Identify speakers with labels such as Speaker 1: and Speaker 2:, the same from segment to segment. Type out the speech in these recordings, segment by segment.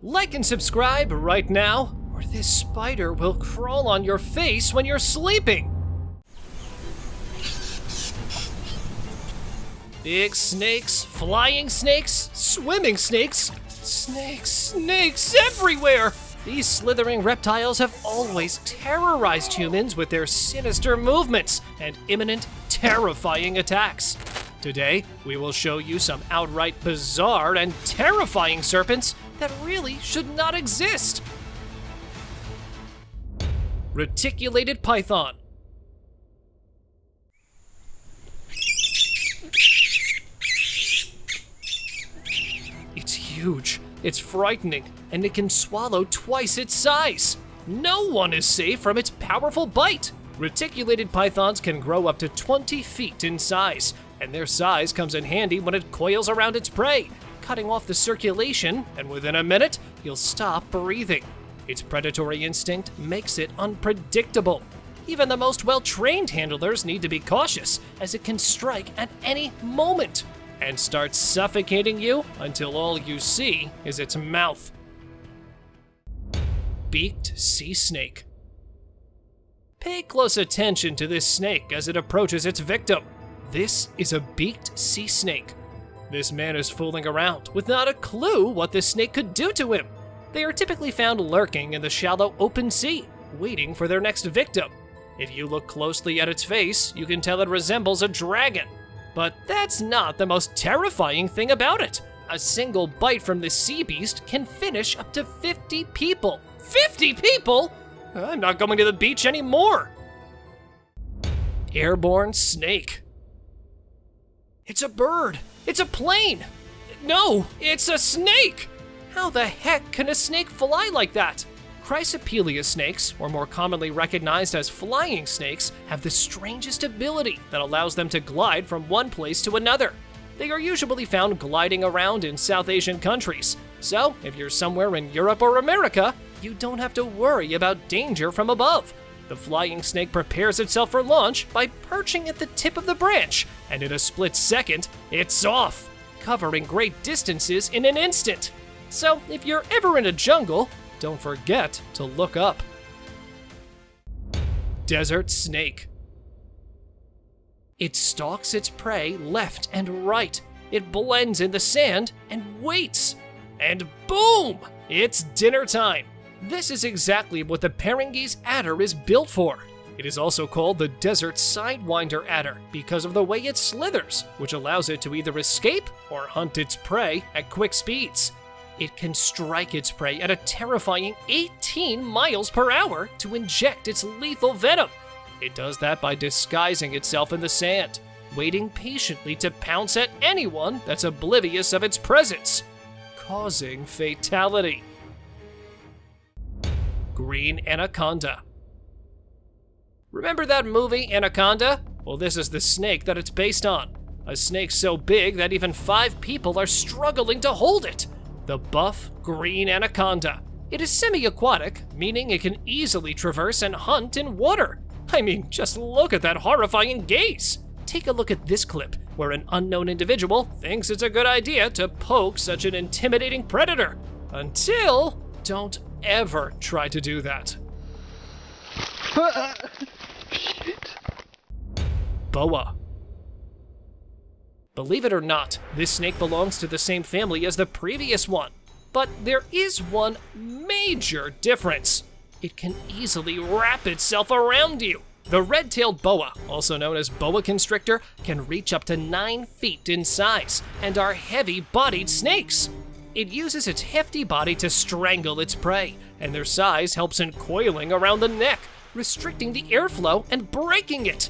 Speaker 1: Like and subscribe right now, or this spider will crawl on your face when you're sleeping. Big snakes, flying snakes, swimming snakes, snakes everywhere! These slithering reptiles have always terrorized humans with their sinister movements and imminent, terrifying attacks. Today, we will show you some outright bizarre and terrifying serpents that really should not exist. Reticulated python. It's huge, it's frightening, and it can swallow twice its size. No one is safe from its powerful bite. Reticulated pythons can grow up to 20 feet in size, and their size comes in handy when it coils around its prey, cutting off the circulation, and within a minute, you'll stop breathing. Its predatory instinct makes it unpredictable. Even the most well-trained handlers need to be cautious, as it can strike at any moment and start suffocating you until all you see is its mouth. Beaked sea snake. Pay close attention to this snake as it approaches its victim. This is a beaked sea snake. This man is fooling around with not a clue what this snake could do to him. They are typically found lurking in the shallow open sea, waiting for their next victim. If you look closely at its face, you can tell it resembles a dragon. But that's not the most terrifying thing about it. A single bite from this sea beast can finish up to 50 people. 50 people? I'm not going to the beach anymore. Airborne snake. It's a bird. It's a plane. No, it's a snake. How the heck can a snake fly like that? Chrysopelia snakes, or more commonly recognized as flying snakes, have the strangest ability that allows them to glide from one place to another. They are usually found gliding around in South Asian countries, so if you're somewhere in Europe or America, you don't have to worry about danger from above. The flying snake prepares itself for launch by perching at the tip of the branch, and in a split second, it's off, covering great distances in an instant. So if you're ever in a jungle, don't forget to look up. Desert snake. It stalks its prey left and right. It blends in the sand and waits. And boom! It's dinner time. This is exactly what the Perengi's adder is built for. It is also called the desert sidewinder adder because of the way it slithers, which allows it to either escape or hunt its prey at quick speeds. It can strike its prey at a terrifying 18 miles per hour to inject its lethal venom. It does that by disguising itself in the sand, waiting patiently to pounce at anyone that's oblivious of its presence, causing fatality. Green anaconda. Remember that movie, Anaconda? Well, this is the snake that it's based on. A snake so big that even 5 people are struggling to hold it. The buff green anaconda. It is semi-aquatic, meaning it can easily traverse and hunt in water. I mean, just look at that horrifying gaze. Take a look at this clip, where an unknown individual thinks it's a good idea to poke such an intimidating predator. Until, don't ever try to do that.
Speaker 2: Shit.
Speaker 1: Boa. Believe it or not, this snake belongs to the same family as the previous one. But there is one major difference. It can easily wrap itself around you. The red-tailed boa, also known as boa constrictor, can reach up to 9 feet in size and are heavy-bodied snakes. It uses its hefty body to strangle its prey, and their size helps in coiling around the neck, restricting the airflow and breaking it.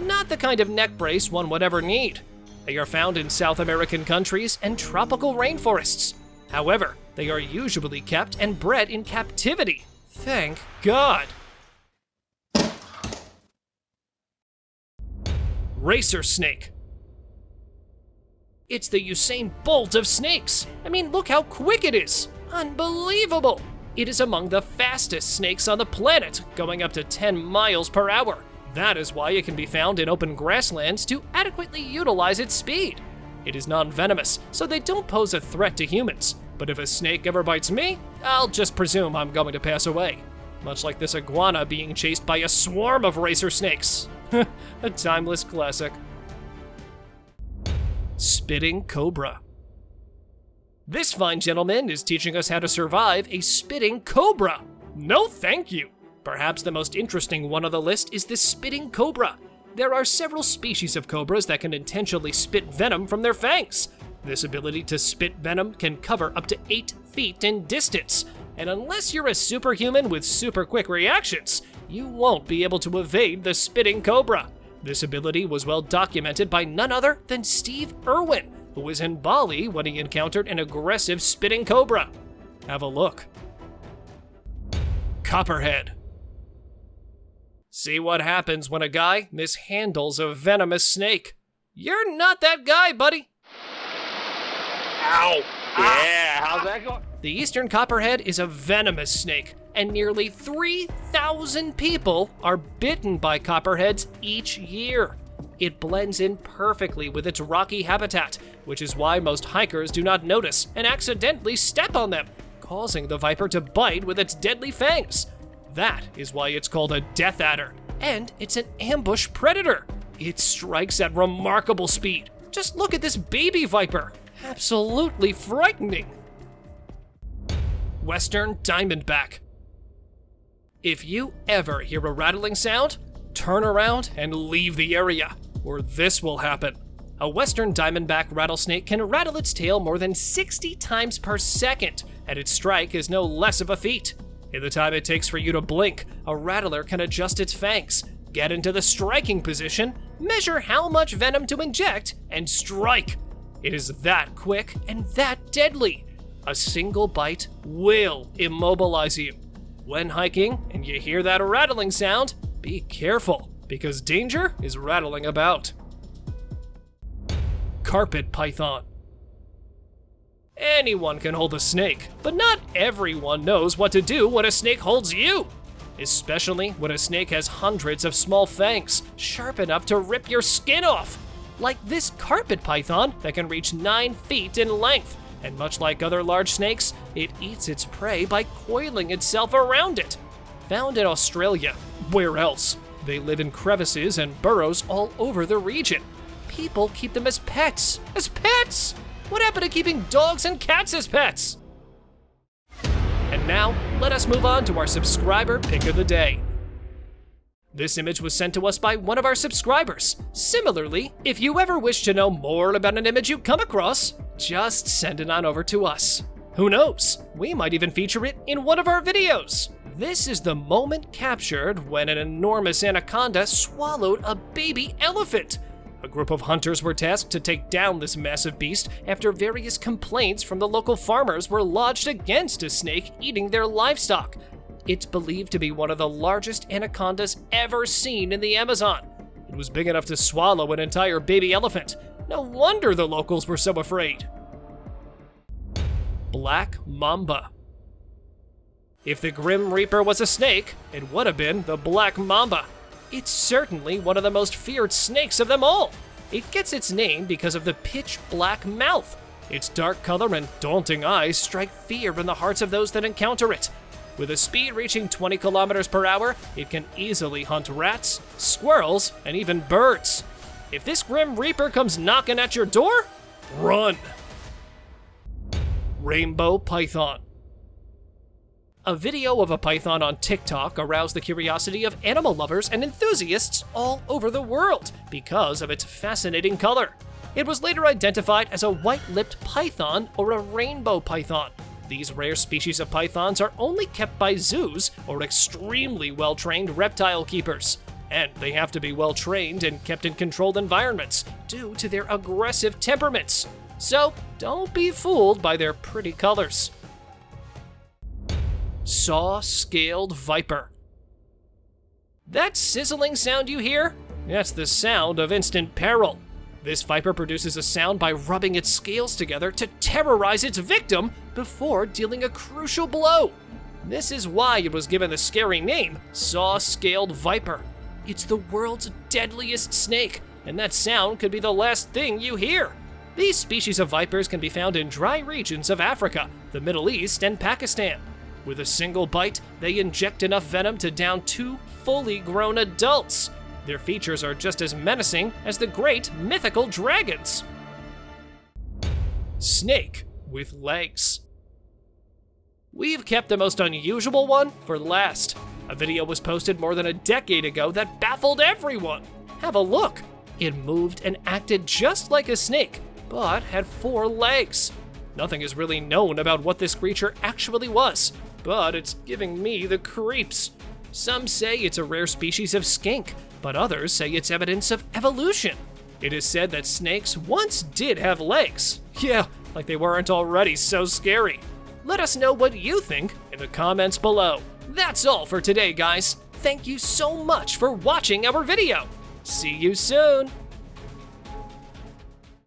Speaker 1: Not the kind of neck brace one would ever need. They are found in South American countries and tropical rainforests. However, they are usually kept and bred in captivity. Thank God. Racer snake. It's the Usain Bolt of snakes. I mean, look how quick it is. Unbelievable. It is among the fastest snakes on the planet, going up to 10 miles per hour. That is why it can be found in open grasslands to adequately utilize its speed. It is non-venomous, so they don't pose a threat to humans. But if a snake ever bites me, I'll just presume I'm going to pass away. Much like this iguana being chased by a swarm of racer snakes. A timeless classic. Spitting cobra. This fine gentleman is teaching us how to survive a spitting cobra. No thank you. Perhaps the most interesting one on the list is the spitting cobra. There are several species of cobras that can intentionally spit venom from their fangs. This ability to spit venom can cover up to 8 feet in distance, and unless you're a superhuman with super quick reactions, you won't be able to evade the spitting cobra. This ability was well documented by none other than Steve Irwin, who was in Bali when he encountered an aggressive spitting cobra. Have a look. Copperhead. See what happens when a guy mishandles a venomous snake. You're not that guy, buddy.
Speaker 2: Ow! Yeah, how's that going?
Speaker 1: The eastern copperhead is a venomous snake, and nearly 3,000 people are bitten by copperheads each year. It blends in perfectly with its rocky habitat, which is why most hikers do not notice and accidentally step on them, causing the viper to bite with its deadly fangs. That is why it's called a death adder, and it's an ambush predator. It strikes at remarkable speed. Just look at this baby viper. Absolutely frightening. Western diamondback. If you ever hear a rattling sound, turn around and leave the area, or this will happen. A western diamondback rattlesnake can rattle its tail more than 60 times per second, and its strike is no less of a feat. In the time it takes for you to blink, a rattler can adjust its fangs, get into the striking position, measure how much venom to inject, and strike. It is that quick and that deadly. A single bite will immobilize you. When hiking and you hear that rattling sound, be careful, because danger is rattling about. Carpet python. Anyone can hold a snake, but not everyone knows what to do when a snake holds you. Especially when a snake has hundreds of small fangs, sharp enough to rip your skin off. Like this carpet python that can reach 9 feet in length, and much like other large snakes, it eats its prey by coiling itself around it. Found in Australia, where else? They live in crevices and burrows all over the region. People keep them as pets. As pets? What happened to keeping dogs and cats as pets? And now, let us move on to our subscriber pick of the day. This image was sent to us by one of our subscribers. Similarly, if you ever wish to know more about an image you come across, just send it on over to us. Who knows? We might even feature it in one of our videos. This is the moment captured when an enormous anaconda swallowed a baby elephant. A group of hunters were tasked to take down this massive beast after various complaints from the local farmers were lodged against a snake eating their livestock. It's believed to be one of the largest anacondas ever seen in the Amazon. It was big enough to swallow an entire baby elephant. No wonder the locals were so afraid. Black mamba. If the Grim Reaper was a snake, it would have been the black mamba. It's certainly one of the most feared snakes of them all. It gets its name because of the pitch black mouth. Its dark color and daunting eyes strike fear in the hearts of those that encounter it. With a speed reaching 20 kilometers per hour, it can easily hunt rats, squirrels, and even birds. If this Grim Reaper comes knocking at your door, run! Rainbow python. A video of a python on TikTok aroused the curiosity of animal lovers and enthusiasts all over the world because of its fascinating color. It was later identified as a white-lipped python or a rainbow python. These rare species of pythons are only kept by zoos or extremely well-trained reptile keepers. And they have to be well-trained and kept in controlled environments due to their aggressive temperaments. So don't be fooled by their pretty colors. Saw-scaled viper. That sizzling sound you hear? That's the sound of instant peril. This viper produces a sound by rubbing its scales together to terrorize its victim before dealing a crucial blow. This is why it was given the scary name, saw-scaled viper. It's the world's deadliest snake, and that sound could be the last thing you hear. These species of vipers can be found in dry regions of Africa, the Middle East, and Pakistan. With a single bite, they inject enough venom to down 2 fully grown adults. Their features are just as menacing as the great mythical dragons. Snake with legs. We've kept the most unusual one for last. A video was posted more than a decade ago that baffled everyone. Have a look. It moved and acted just like a snake, but had 4 legs. Nothing is really known about what this creature actually was, but it's giving me the creeps. Some say it's a rare species of skink, but others say it's evidence of evolution. It is said that snakes once did have legs. Yeah, like they weren't already so scary. Let us know what you think in the comments below. That's all for today, guys. Thank you so much for watching our video. See you soon.